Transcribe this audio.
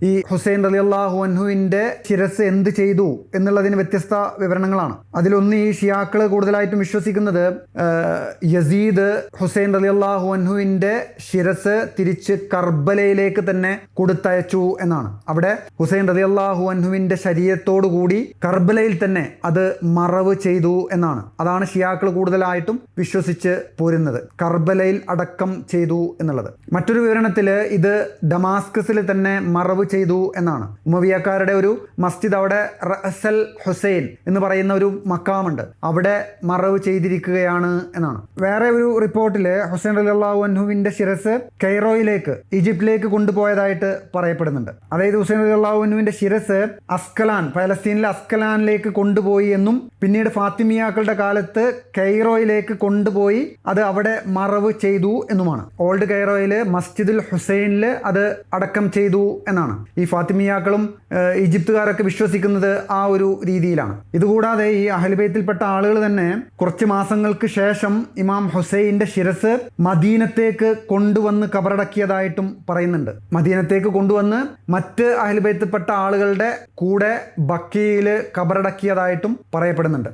ഈ ഹുസൈൻ റളിയല്ലാഹു അൻഹുവിന്റെ ശിരസ് എന്ത് ചെയ്തു എന്നുള്ളതിന് വ്യത്യസ്ത വിവരണങ്ങളാണ്. അതിലൊന്ന്, ഈ ഷിയാക്കൾ കൂടുതലായിട്ടും വിശ്വസിക്കുന്നത് യസീദ് ഹുസൈൻ റളിയല്ലാഹു അൻഹുവിന്റെ ശിരസ് തിരിച്ച് കർബലയിലേക്ക് തന്നെ കൊടുത്തയച്ചു എന്നാണ്. അവിടെ ഹുസൈൻ റളിയല്ലാഹു അൻഹുവിന്റെ ശരീരത്തോടു കൂടി കർബലയിൽ തന്നെ അത് മറവ് ചെയ്തു എന്നാണ്. അതാണ് ഷിയാക്കൾ കൂടുതലായിട്ടും വിശ്വസിച്ച് പോരുന്നത്, കർബലയിൽ അടക്കം ചെയ്തു എന്നുള്ളത്. മറ്റൊരു വിവരണത്തിൽ ഇത് ഡമാസ്കസിൽ തന്നെ മറവ് ചെയ്തു എന്നാണ്. ഉമവിയക്കാരുടെ ഒരു മസ്ജിദ്, അവിടെ റഅസൽ ഹുസൈൻ എന്ന് പറയുന്ന ഒരു മക്കാമുണ്ട്, അവിടെ മറവ് ചെയ്തിരിക്കുകയാണ് എന്നാണ്. വേറെ ഒരു റിപ്പോർട്ടിൽ ഹുസൈൻ റളിയല്ലാഹു അൻഹുവിന്റെ ശിരസ് കൈറോയിലേക്ക്, ഈജിപ്തിലേക്ക് കൊണ്ടുപോയതായിട്ട് പറയപ്പെടുന്നുണ്ട്. അതായത് ഹുസൈൻ റളിയല്ലാഹു അൻഹുവിന്റെ ശിരസ് അസ്കലാൻ, പലസ്തീനിലെ അസ്കലാനിലേക്ക് കൊണ്ടുപോയി എന്നും പിന്നീട് ഫാത്തിമിയാക്കളുടെ കാലത്ത് കൈറോയിലേക്ക് കൊണ്ടുപോയി അത് അവിടെ മറവ് ചെയ്തു എന്നുമാണ്. ഓൾഡ് കൈറോയില് മസ്ജിദുൽ ഹുസൈനിൽ അത് അടക്കം ചെയ്തു എന്നാണ് ഈ ഫാത്തിമിയാക്കളും ഈജിപ്തുകാരൊക്കെ വിശ്വസിക്കുന്നത്. ആ ഒരു രീതിയിലാണ്. ഇതുകൂടാതെ ഈ അഹ്ലുബൈത്തിൽപ്പെട്ട ആളുകൾ തന്നെ കുറച്ച് മാസങ്ങൾക്ക് ശേഷം ഇമാം ഹുസൈന്റെ ശിരസ് മദീനത്തേക്ക് കൊണ്ടുവന്ന് കബറടക്കിയതായിട്ടും പറയുന്നുണ്ട്. മദീനത്തേക്ക് കൊണ്ടുവന്ന് മറ്റ് അഹ്ലുബൈത്തിൽപ്പെട്ട ആളുകളുടെ കൂടെ ബക്കീയിൽ കബറടക്കിയതായിട്ടും പറയപ്പെടുന്നുണ്ട്.